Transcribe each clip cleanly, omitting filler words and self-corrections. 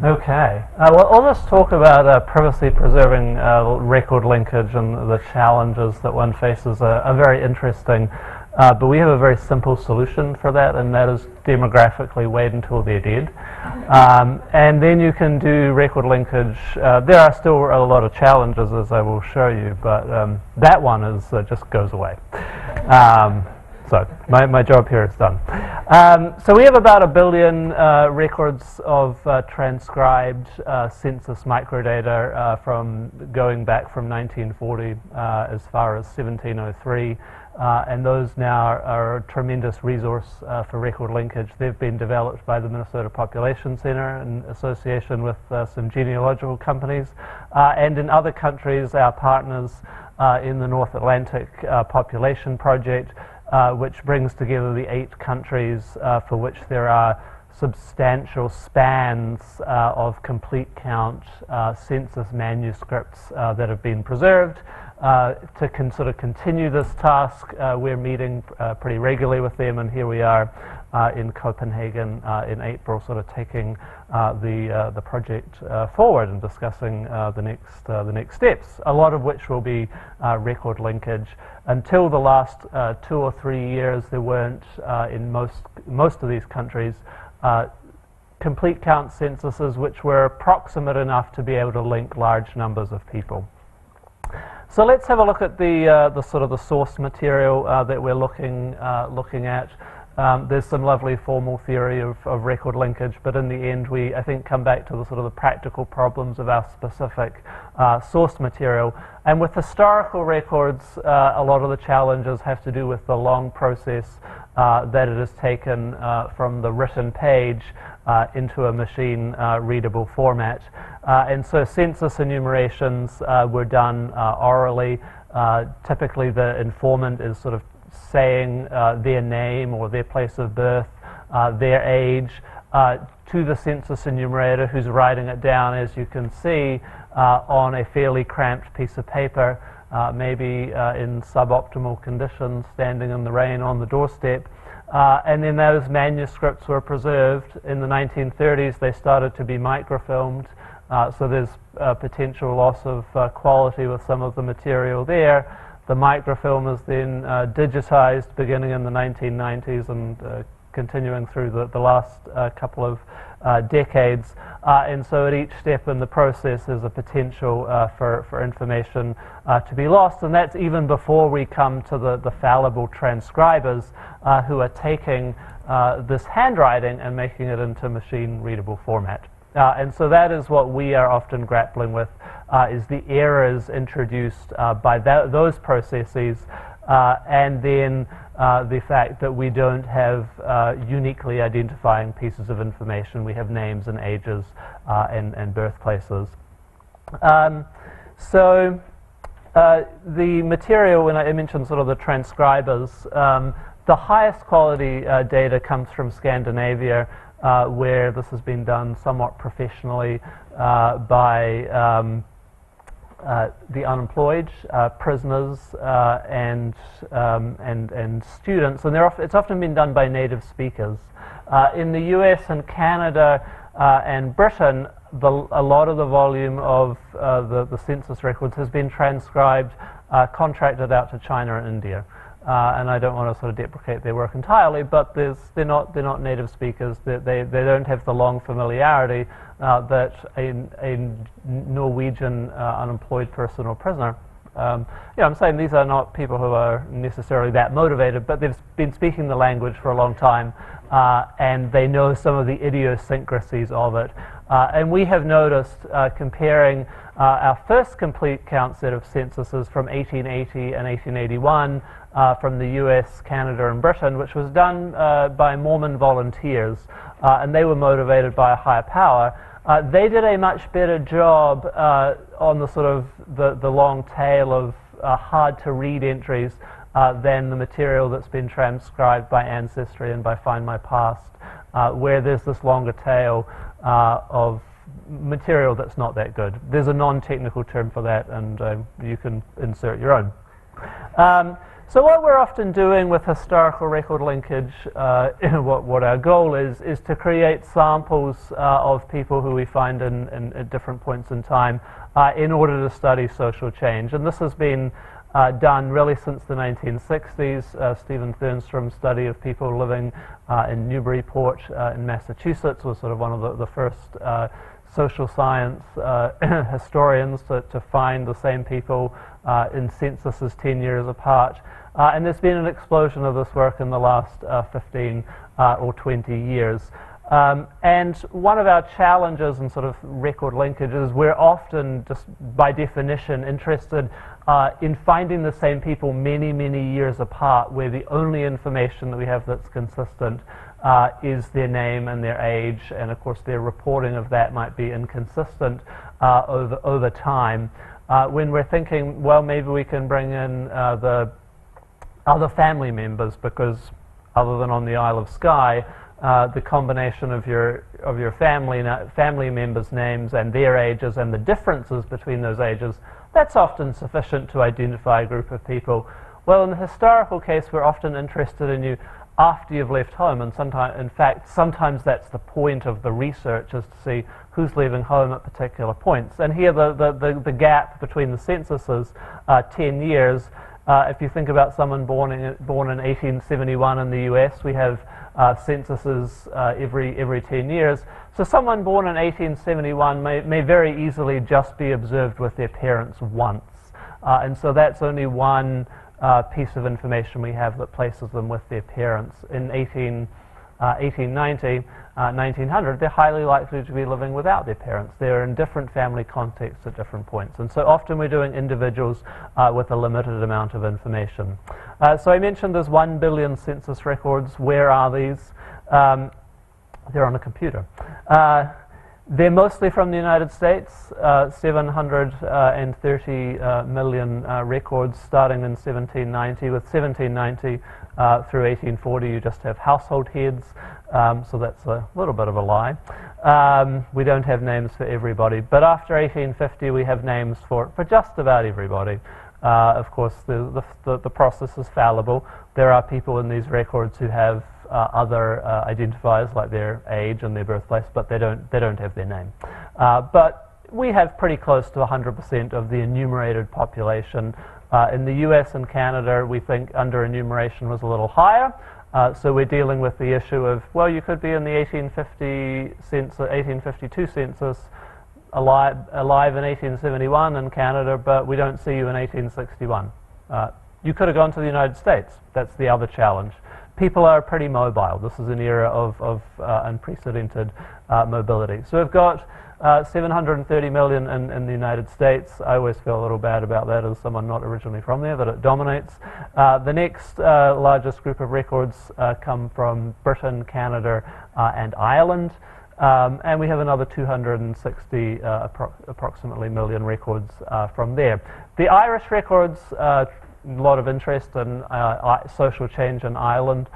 Okay. Well, all this talk about privacy preserving record linkage and the challenges that one faces are very interesting. But we have a very simple solution for that, and that is demographically wait until they're dead. And then you can do record linkage. There are still a lot of challenges, as I will show you, but that one is just goes away. So my job here is done. So we have about 1 billion records of transcribed census microdata from going back from 1940 as far as 1703. And those now are a tremendous resource for record linkage. They've been developed by the Minnesota Population Center in association with some genealogical companies. And in other countries, our partners in the North Atlantic Population Project, which brings together the 8 countries for which there are substantial spans of complete count census manuscripts that have been preserved. To sort of continue this task, we're meeting pretty regularly with them, and here we are in Copenhagen in April, sort of taking the project forward and discussing the next steps. A lot of which will be record linkage. Until the last 2 or 3 years, there weren't in most of these countries complete count censuses which were approximate enough to be able to link large numbers of people. So let's have a look at the sort of the source material that we're looking at. There's some lovely formal theory of record linkage, but in the end we, I think, come back to the sort of the practical problems of our specific source material. And with historical records, a lot of the challenges have to do with the long process that it has taken from the written page into a machine readable format. And so census enumerations were done orally. Typically the informant is sort of saying their name or their place of birth, their age, to the census enumerator, who's writing it down, as you can see, on a fairly cramped piece of paper, maybe in suboptimal conditions, standing in the rain on the doorstep. And then those manuscripts were preserved. In the 1930s, they started to be microfilmed. So there's potential loss of quality with some of the material there. The microfilm is then digitized beginning in the 1990s and continuing through the last couple of decades. And so at each step in the process there's a potential for information to be lost. And that's even before we come to the fallible transcribers who are taking this handwriting and making it into machine readable format. And so that is what we are often grappling with, is the errors introduced by those processes, and then the fact that we don't have uniquely identifying pieces of information. We have names and ages and birthplaces. So the material, when I mentioned sort of the transcribers, the highest quality data comes from Scandinavia, where this has been done somewhat professionally by the unemployed, prisoners, and students, and it's often been done by native speakers. In the US and Canada and Britain, a lot of the volume of the census records has been transcribed, contracted out to China and India. And I don't want to sort of deprecate their work entirely, but they're not native speakers. They don't have the long familiarity that a Norwegian unemployed person or prisoner. I'm saying these are not people who are necessarily that motivated, but they've been speaking the language for a long time, and they know some of the idiosyncrasies of it. And we have noticed, comparing our first complete count set of censuses from 1880 and 1881, from the US, Canada, and Britain, which was done by Mormon volunteers, and they were motivated by a higher power. They did a much better job on the sort of the long tail of hard-to-read entries than the material that's been transcribed by Ancestry and by Find My Past, where there's this longer tail of material that's not that good. There's a non-technical term for that, and you can insert your own. So what we're often doing with historical record linkage, what our goal is to create samples of people who we find at different points in time in order to study social change. And this has been done really since the 1960s. Stephen Thernstrom's study of people living in Newburyport in Massachusetts was sort of one of the first social science historians to find the same people in censuses 10 years apart. And there's been an explosion of this work in the last 15 or 20 years. And one of our challenges in sort of record linkage is we're often, just by definition, interested in finding the same people many, many years apart, where the only information that we have that's consistent is their name and their age, and of course their reporting of that might be inconsistent over time. When we're thinking, well, maybe we can bring in the other family members, because other than on the Isle of Skye, the combination of your family members' names and their ages and the differences between those ages, that's often sufficient to identify a group of people. Well, in the historical case, we're often interested in you after you've left home, and sometimes that's the point of the research, is to see who's leaving home at particular points. And here the gap between the censuses, 10 years. If you think about someone born in 1871 in the US, we have censuses every 10 years. So someone born in 1871 may very easily just be observed with their parents once. And so that's only one piece of information we have that places them with their parents. In 1890, 1900, they're highly likely to be living without their parents. They're in different family contexts at different points. And so often we're doing individuals with a limited amount of information. So I mentioned there's 1 billion census records. Where are these? They're on a computer. They're mostly from the United States, 730 million records starting in 1790. With 1790 through 1840, you just have household heads, so that's a little bit of a lie. We don't have names for everybody, but after 1850, we have names for just about everybody. Of course, the process is fallible. There are people in these records who have other identifiers like their age and their birthplace, but they don't have their name. But we have pretty close to 100% of the enumerated population. In the US and Canada, we think under enumeration was a little higher. So we're dealing with the issue of, well, you could be in the 1852 census, alive in 1871 in Canada, but we don't see you in 1861. You could have gone to the United States. That's the other challenge. People are pretty mobile. This is an era of unprecedented mobility. So we've got 730 million in the United States. I always feel a little bad about that as someone not originally from there, that it dominates. The next largest group of records come from Britain, Canada, and Ireland. And we have another 260 approximately million records from there. The Irish records, a lot of interest in social change in Ireland,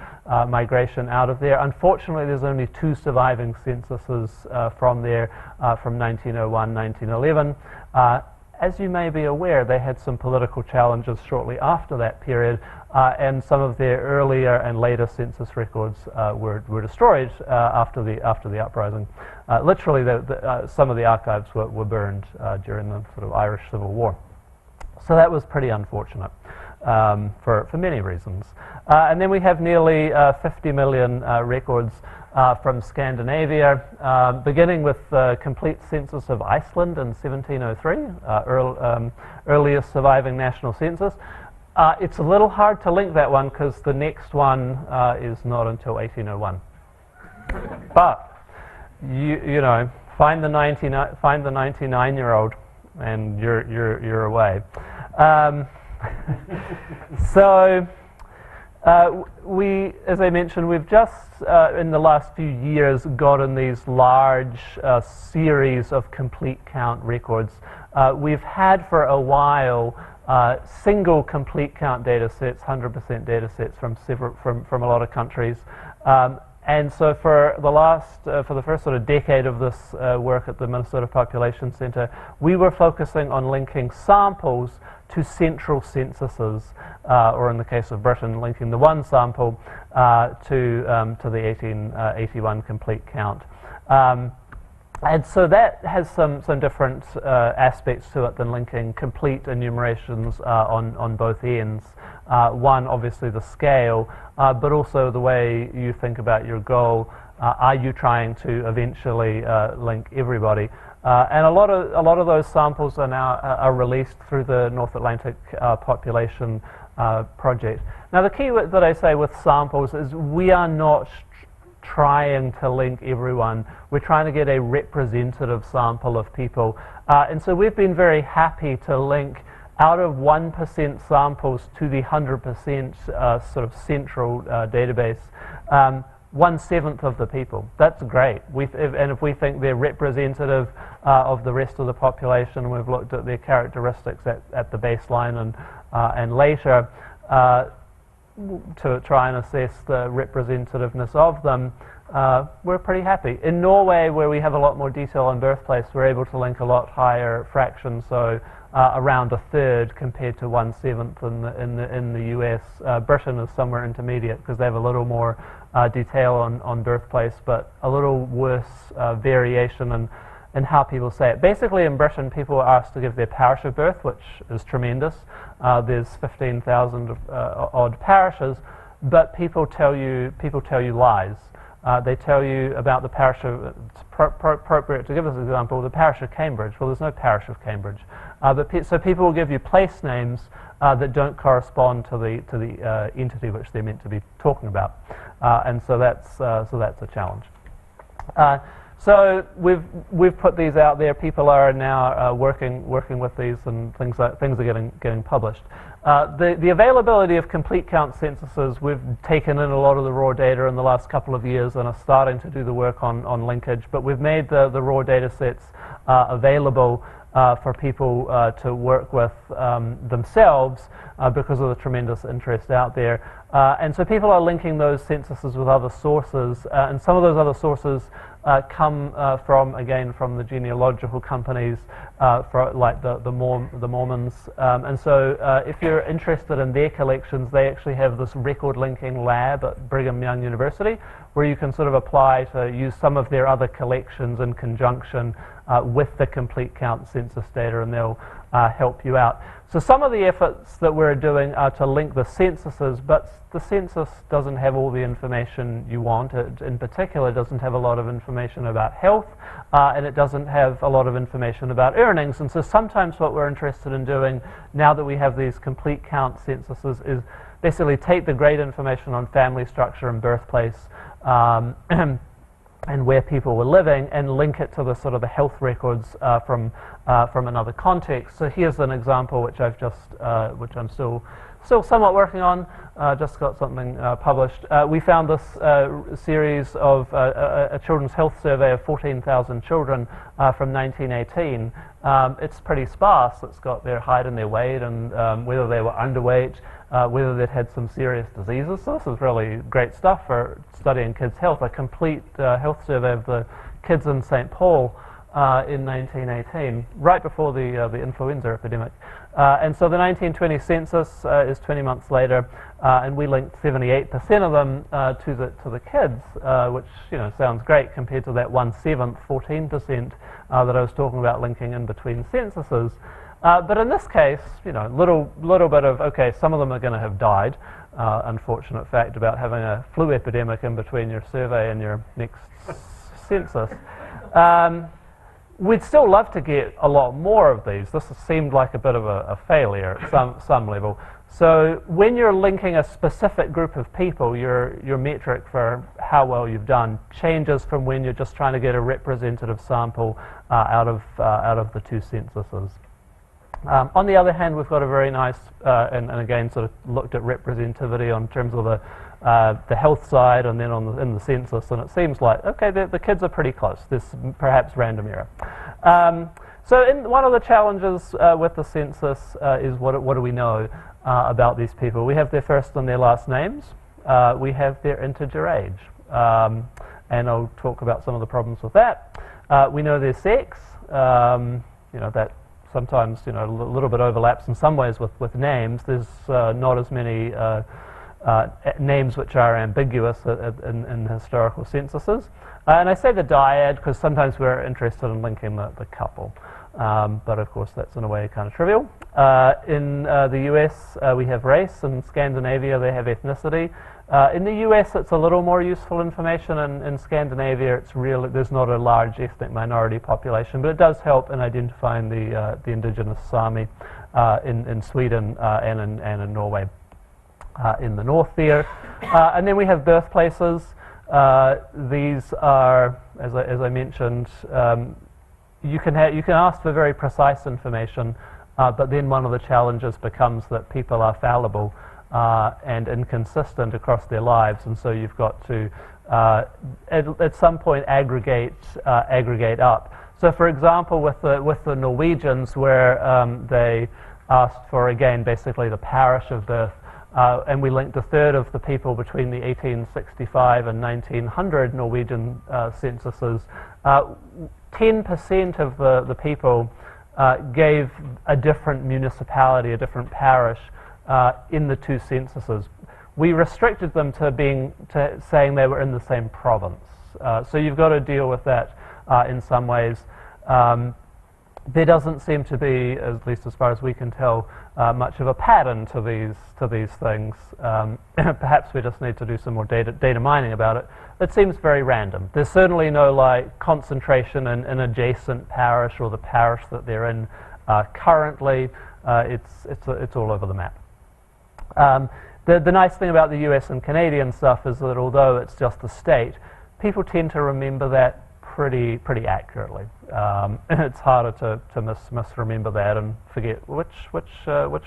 migration out of there. Unfortunately, there's only 2 surviving censuses from there, from 1901, 1911. As you may be aware, they had some political challenges shortly after that period, and some of their earlier and later census records were destroyed after the uprising. Literally, some of the archives were burned during the sort of Irish Civil War. So that was pretty unfortunate for many reasons. And then we have nearly 50 million records from Scandinavia, beginning with the complete census of Iceland in 1703, earliest surviving national census. It's a little hard to link that one because the next one is not until 1801. But you know, find the 99-year-old, and you're away. So we, as I mentioned, we've just in the last few years gotten these large series of complete count records. We've had for a while single complete count data sets, 100% data sets from a lot of countries. And so for the first sort of decade of this work at the Minnesota Population Center, we were focusing on linking samples to central censuses, or in the case of Britain, linking the one sample to the 1881 complete count. And so that has some different aspects to it than linking complete enumerations on both ends. One, obviously the scale, but also the way you think about your goal. Are you trying to eventually link everybody? And a lot of those samples are now are released through the North Atlantic Population Project. Now the key that I say with samples is we are not trying to link everyone. We're trying to get a representative sample of people. And so we've been very happy to link out of 1% samples to the 100% sort of central database, 1/7 of the people. That's great. And if we think they're representative of the rest of the population, we've looked at their characteristics at the baseline and later, to try and assess the representativeness of them, we're pretty happy. In Norway, where we have a lot more detail on birthplace, we're able to link a lot higher fractions, so around 1/3 compared to 1/7 in the US. Britain is somewhere intermediate because they have a little more detail on birthplace, but a little worse variation in how people say it. Basically, in Britain, people are asked to give their parish of birth, which is tremendous. There's 15,000 odd parishes, but people tell you lies. They tell you about the parish of, it's appropriate to give this example, the parish of Cambridge. Well, there's no parish of Cambridge. So people will give you place names that don't correspond to the entity which they're meant to be talking about, and so that's a challenge. So we've put these out there. People are now working with these, and things are getting published. The availability of complete count censuses, we've taken in a lot of the raw data in the last couple of years and are starting to do the work on linkage, but we've made the raw data sets available for people to work with themselves because of the tremendous interest out there. And so people are linking those censuses with other sources, and some of those other sources come from the genealogical companies, like the Mormons. And so if you're interested in their collections, they actually have this record linking lab at Brigham Young University where you can sort of apply to use some of their other collections in conjunction with the complete count census data, and they'll help you out. So some of the efforts that we're doing are to link the censuses, but the census doesn't have all the information you want. It, in particular, doesn't have a lot of information about health, and it doesn't have a lot of information about earnings. And so sometimes what we're interested in doing, now that we have these complete count censuses, is basically take the great information on family structure and birthplace, and where people were living, and link it to the sort of the health records from another context. So here's an example which which I'm still somewhat working on. Just got something published. We found this series of a children's health survey of 14,000 children from 1918. It's pretty sparse. It's got their height and their weight, and whether they were underweight, whether they'd had some serious diseases. So this is really great stuff for studying kids' health. A complete health survey of the kids in St. Paul in 1918, right before the influenza epidemic. And so the 1920 census is 20 months later, and we linked 78% of them to the kids, which sounds great compared to that 1/7, 14% that I was talking about linking in between censuses. But in this case, little bit of, okay, some of them are going to have died. Unfortunate fact about having a flu epidemic in between your survey and your next census. We'd still love to get a lot more of these. This seemed like a bit of a failure at some level. So when you're linking a specific group of people, your metric for how well you've done changes from when you're just trying to get a representative sample out of the two censuses. On the other hand, we've got a very nice, and again sort of looked at representativity in terms of the health side, and then in the census, and it seems like, okay, the kids are pretty close. There's perhaps random error. So one of the challenges with the census is what do we know about these people? We have their first and their last names. We have their integer age, and I'll talk about some of the problems with that. We know their sex. That sometimes a little bit overlaps in some ways with names. There's not as many names which are ambiguous in historical censuses. And I say the dyad because sometimes we're interested in linking the couple. But of course that's in a way kind of trivial. In the US we have race, in Scandinavia they have ethnicity. In the US it's a little more useful information, and in Scandinavia there's not a large ethnic minority population, but it does help in identifying the indigenous Sami in Sweden and in Norway in the north there. And then we have birthplaces. These are, as I mentioned, you can ask for very precise information, but then one of the challenges becomes that people are fallible and inconsistent across their lives, and so you've got to at some point aggregate up. So, for example, with the Norwegians, where they asked for, again, basically the parish of birth, and we linked a third of the people between the 1865 and 1900 Norwegian censuses. 10% of the people gave a different municipality, a different parish in the two censuses. We restricted them to saying they were in the same province. So you've got to deal with that in some ways. There doesn't seem to be, at least as far as we can tell, much of a pattern to these things. Perhaps we just need to do some more data mining about it. It seems very random. There's certainly no concentration in an adjacent parish or the parish that they're in currently. It's all over the map. The nice thing about the US and Canadian stuff is that although it's just a state, people tend to remember that pretty accurately. It's harder to misremember that and forget which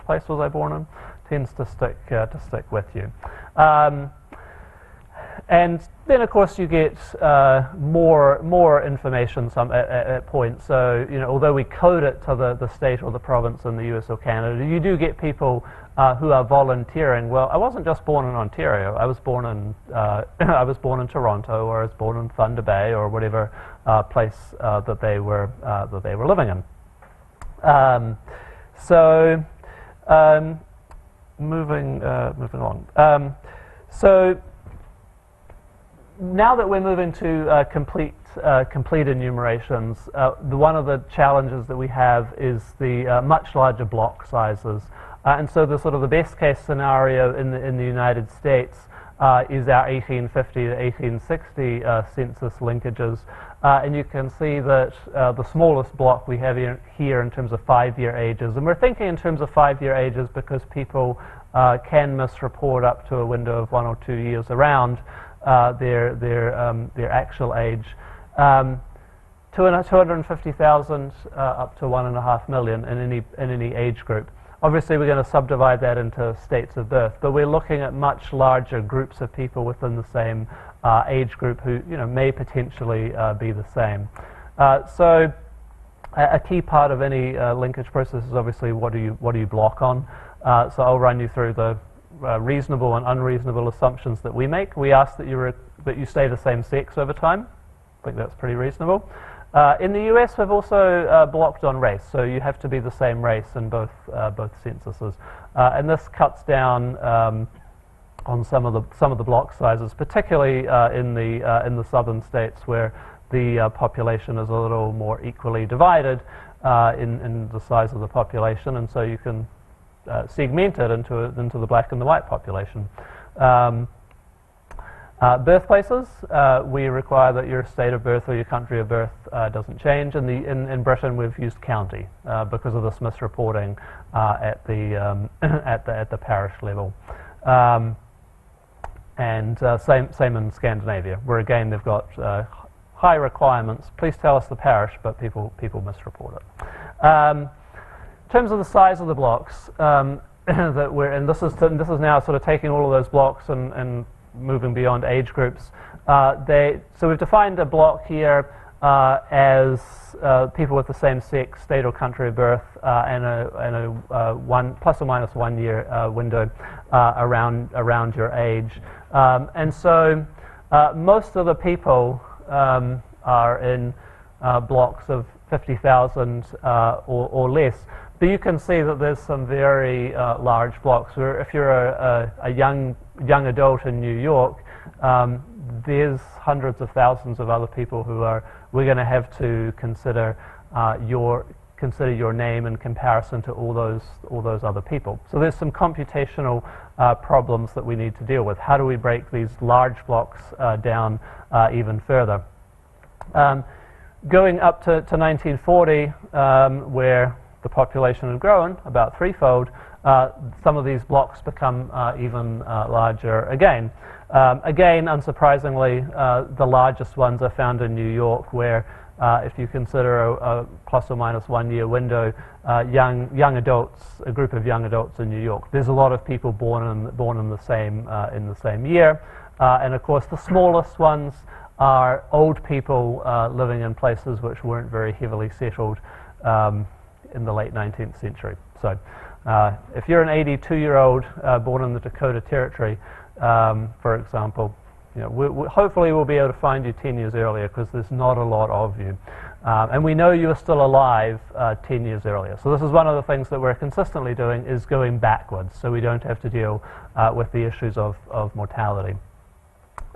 place was I born in. Tends to stick with you. And then, of course, you get more information at points. So, although we code it to the state or the province in the US or Canada, you do get people who are volunteering. Well, I wasn't just born in Ontario. I was born in Toronto, or I was born in Thunder Bay, or whatever place that they were living in. Moving along. So now that we're moving to complete enumerations, one of the challenges that we have is the much larger block sizes. And so the best case scenario in the United States is our 1850 to 1860 census linkages. And you can see that the smallest block we have here in terms of 5-year ages. And we're thinking in terms of 5-year ages because people can misreport up to a window of 1 or 2 years around their actual age. 250,000 up to 1.5 million in any age group. Obviously, we're going to subdivide that into states of birth, but we're looking at much larger groups of people within the same age group who may potentially be the same. So a key part of any linkage process is obviously what do you block on. So I'll run you through the reasonable and unreasonable assumptions that we make. We ask that you stay the same sex over time. I think that's pretty reasonable. In the US, we've also blocked on race, so you have to be the same race in both censuses, and this cuts down on some of the block sizes, particularly in the southern states where the population is a little more equally divided in the size of the population, and so you can segment it into the black and the white population. Birthplaces, we require that your state of birth or your country of birth doesn't change. In Britain, we've used county because of this misreporting at the parish level. And same in Scandinavia, where again they've got high requirements. Please tell us the parish, but people misreport it. In terms of the size of the blocks that we're in, this is now sort of taking all of those blocks and moving beyond age groups. So we've defined a block here as people with the same sex, state or country of birth, and a one plus or minus 1 year window around your age. And so most of the people are in blocks of 50,000 or less. But you can see that there's some very large blocks where if you're a young adult in New York, there's hundreds of thousands of other people who we're going to have to consider your name in comparison to all those other people. So there's some computational problems that we need to deal with. How do we break these large blocks down even further? Going up to 1940, where the population had grown about threefold, some of these blocks become even larger again. Again, unsurprisingly, the largest ones are found in New York, where if you consider a plus or minus 1 year window, young adults, a group of young adults in New York, there's a lot of people born in the same year, and of course the smallest ones are old people living in places which weren't very heavily settled in the late 19th century. So if you're an 82-year-old born in the Dakota Territory, for example, hopefully we'll be able to find you 10 years earlier, because there's not a lot of you. And we know you are still alive 10 years earlier. So this is one of the things that we're consistently doing, is going backwards, so we don't have to deal with the issues of mortality.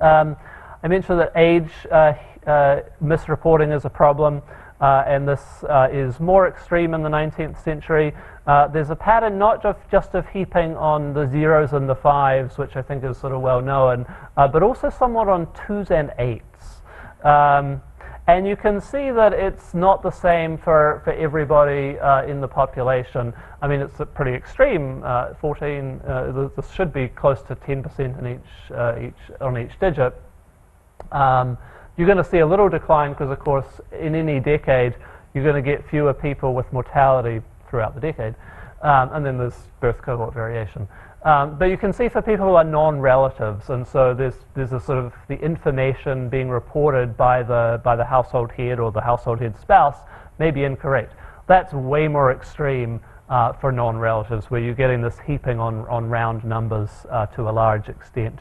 I mentioned that age misreporting is a problem, and this is more extreme in the 19th century. There's a pattern not just of heaping on the zeros and the fives, which I think is sort of well known, but also somewhat on twos and eights. And you can see that it's not the same for everybody in the population. I mean, it's pretty extreme. 14. This should be close to 10% on each digit. You're going to see a little decline because, of course, in any decade, you're going to get fewer people with mortality throughout the decade. And then there's birth cohort variation. But you can see for people who are non-relatives, and so there's a sort of the information being reported by the household head or the household head spouse may be incorrect. That's way more extreme for non-relatives, where you're getting this heaping on round numbers to a large extent.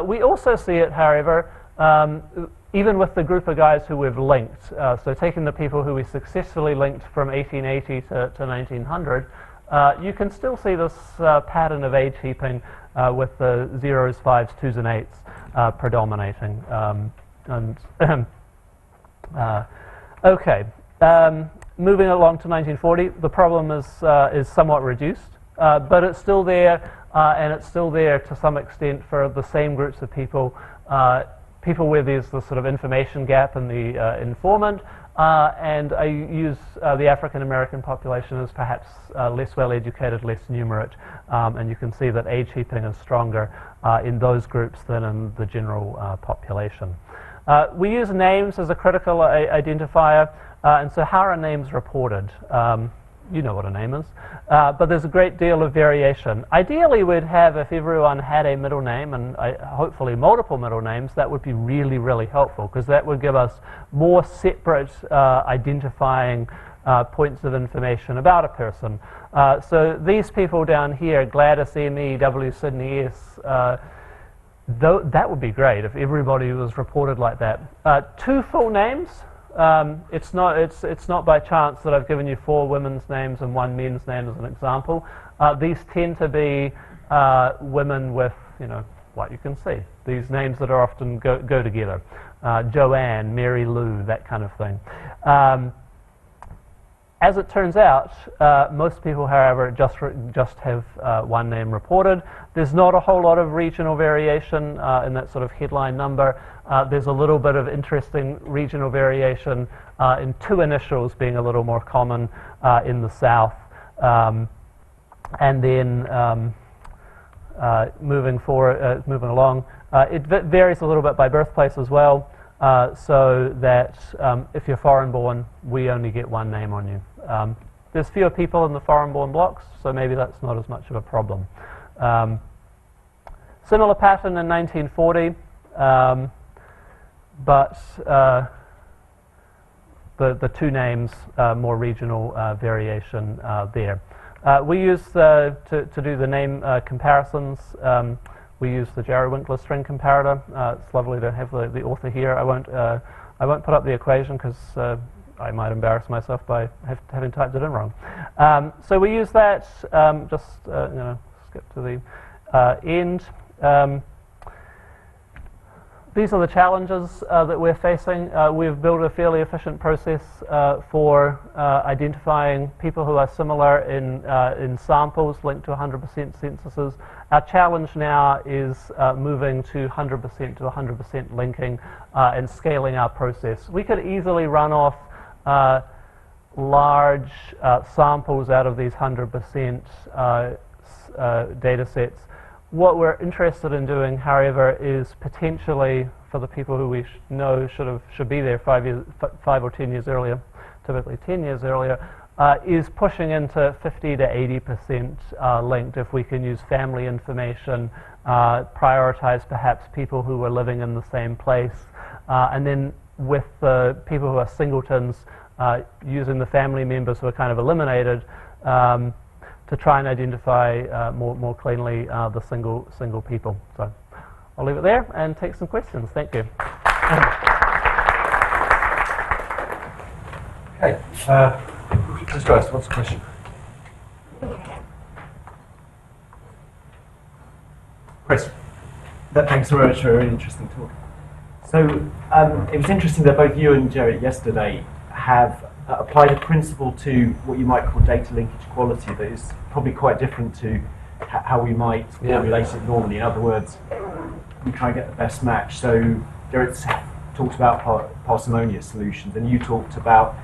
We also see it, however, even with the group of guys who we've linked. So taking the people who we successfully linked from 1880 to 1900, you can still see this pattern of age heaping with the zeros, fives, twos, and eights predominating. Okay, moving along to 1940, the problem is somewhat reduced, but it's still there, and it's still there to some extent for the same groups of people. People where there's the sort of information gap in the informant, and I use the African American population as perhaps less well educated, less numerate, and you can see that age heaping is stronger in those groups than in the general population. We use names as a critical identifier, and so how are names reported? You know what a name is, but there's a great deal of variation. Ideally, we'd have, if everyone had a middle name, and hopefully multiple middle names, that would be really, really helpful, because that would give us more separate identifying points of information about a person. So these people down here, Gladys M.E., W. Sydney S., that would be great if everybody was reported like that. Two full names. It's not by chance that I've given you 4 women's names and 1 men's name as an example. These tend to be women with, what you can see. These names that are often go together. Joanne, Mary Lou, that kind of thing. As it turns out, most people, however, just have 1 name reported. There's not a whole lot of regional variation in that sort of headline number. There's a little bit of interesting regional variation in 2 initials being a little more common in the South. And then moving along, it varies a little bit by birthplace as well. So that if you're foreign-born, we only get 1 name on you. There's fewer people in the foreign-born blocks, so maybe that's not as much of a problem. Similar pattern in 1940, but the 2 names, more regional variation there. We use, to do the name comparisons, we use the Jarrow-Winkler string comparator. It's lovely to have the author here. I won't put up the equation because I might embarrass myself by having typed it in wrong. So we use that, skip to the end. These are the challenges that we're facing. We've built a fairly efficient process for identifying people who are similar in samples linked to 100% censuses. Our challenge now is moving to 100% to 100% linking and scaling our process. We could easily run off large samples out of these 100% data sets. What we're interested in doing, however, is potentially for the people who we know should be there 5 or 10 years earlier, typically 10 years earlier, is pushing into 50 to 80% linked if we can use family information, prioritize perhaps people who are living in the same place, and then with the people who are singletons, using the family members who are kind of eliminated, to try and identify more cleanly the single people. So I'll leave it there and take some questions. Thank you. Okay, let's go. What's the question? Chris. Thanks very much for a really interesting talk. So it was interesting that both you and Jarrett yesterday have applied a principle to what you might call data linkage quality that is probably quite different to how we might formulate it normally. In other words, we try and get the best match. So Jarrett talked about parsimonious solutions, and you talked about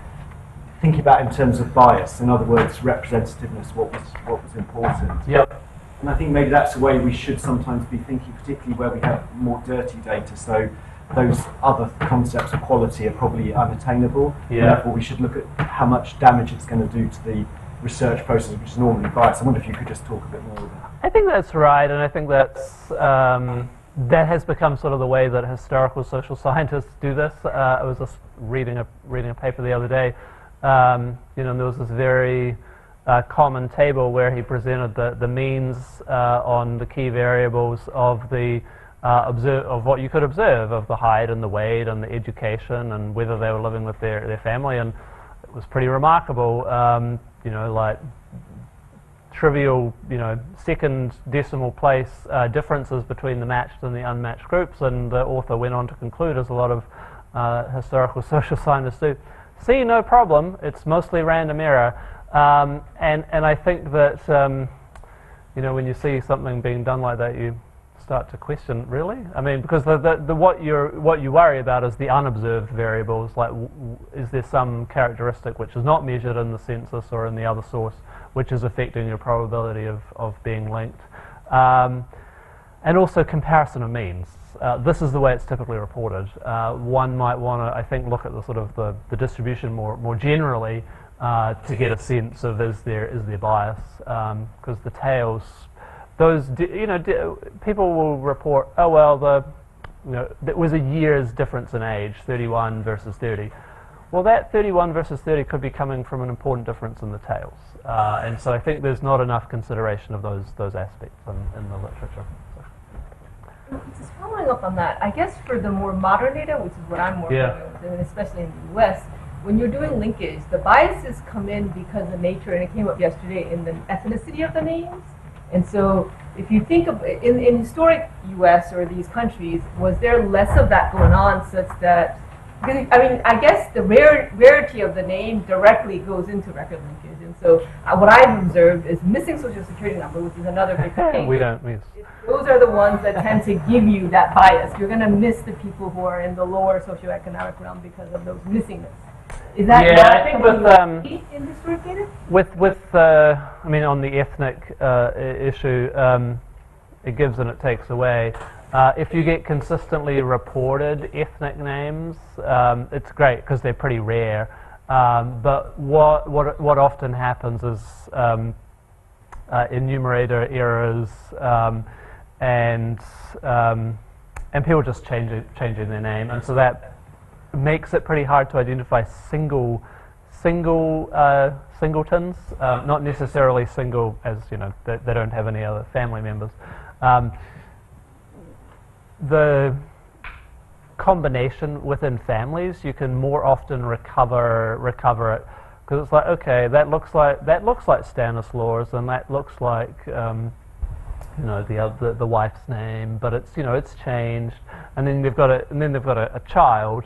thinking about in terms of bias. In other words, representativeness, what was important. Yep. And I think maybe that's the way we should sometimes be thinking, particularly where we have more dirty data. So those other concepts of quality are probably unattainable. Yeah. Therefore, we should look at how much damage it's going to do to the research process, which is normally biased. I wonder if you could just talk a bit more about that. I think that's right, and I think that's that has become sort of the way that historical social scientists do this. I was just reading a paper the other day. And there was this very common table where he presented the means on the key variables of the of what you could observe of the height and the weight and the education and whether they were living with their family, and it was pretty remarkable. Like trivial, second decimal place differences between the matched and the unmatched groups, and the author went on to conclude, as a lot of historical social scientists do, see, no problem, it's mostly random error. And I think that when you see something being done like that, you start to question, really? I mean, because what you worry about is the unobserved variables, like is there some characteristic which is not measured in the census or in the other source, which is affecting your probability of being linked. And also comparison of means. This is the way it's typically reported. One might want to, I think, look at the sort of the distribution more generally to get a sense of is there bias, because the tails, those people will report, oh well, there was a year's difference in age, 31 versus 30. Well, that 31 versus 30 could be coming from an important difference in the tails, and so I think there's not enough consideration of those aspects in the literature. Just following up on that, I guess for the more modern data, which is what I'm more familiar with, and especially in the US, when you're doing linkage, the biases come in because of nature, and it came up yesterday, in the ethnicity of the names. And so if you think of, in historic US or these countries, was there less of that going on such that, I guess the rarity of the name directly goes into record linkage. And so what I've observed is missing social security number, which is another big thing. We don't miss. Those are the ones that tend to give you that bias. You're going to miss the people who are in the lower socioeconomic realm because of those missingness. Is that I think with in historic data? On the ethnic issue, it gives and it takes away. If you get consistently reported ethnic names, it's great because they're pretty rare. But what often happens is enumerator errors and people just changing their name, and so that makes it pretty hard to identify singletons, not necessarily single as they don't have any other family members. combination within families, you can more often recover it, because it's like, okay, that looks like Stanislaus, and that looks like the wife's name, but it's it's changed, and then they've got a child,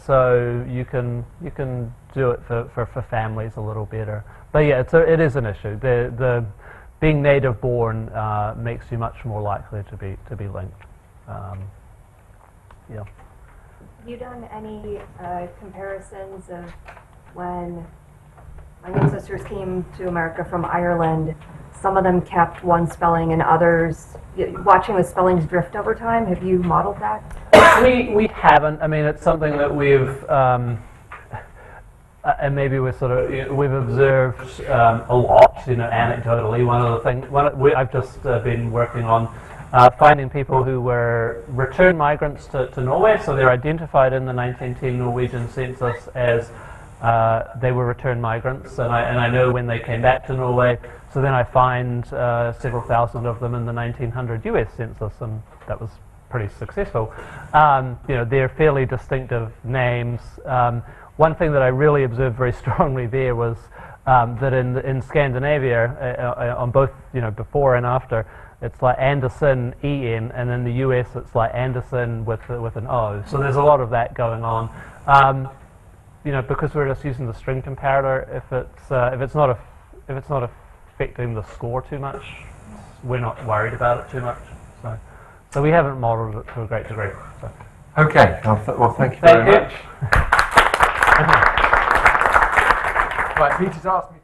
so you can do it for families a little better. But yeah, it is an issue. The being native born makes you much more likely to be linked. Yeah. Have you done any comparisons of when my ancestors came to America from Ireland? Some of them kept one spelling and others, watching the spellings drift over time. Have you modeled that? We haven't. I mean, it's something that we've and maybe we've observed a lot, anecdotally. One of the things I've just been working on finding people who were return migrants to Norway. So they're identified in the 1910 Norwegian census as they were return migrants, and I know when they came back to Norway. So then I find several thousand of them in the 1900 US census, and that was pretty successful. They're fairly distinctive names. One thing that I really observed very strongly there was that in Scandinavia, on both before and after, it's like Anderson, E-N, and in the US it's like Anderson with an O. So there's a lot of that going on. Because we're just using the string comparator, if it's not affecting the score too much, we're not worried about it too much. So we haven't modeled it to a great degree. So. Okay. Well, thank you very much. Right, Peter's asked me to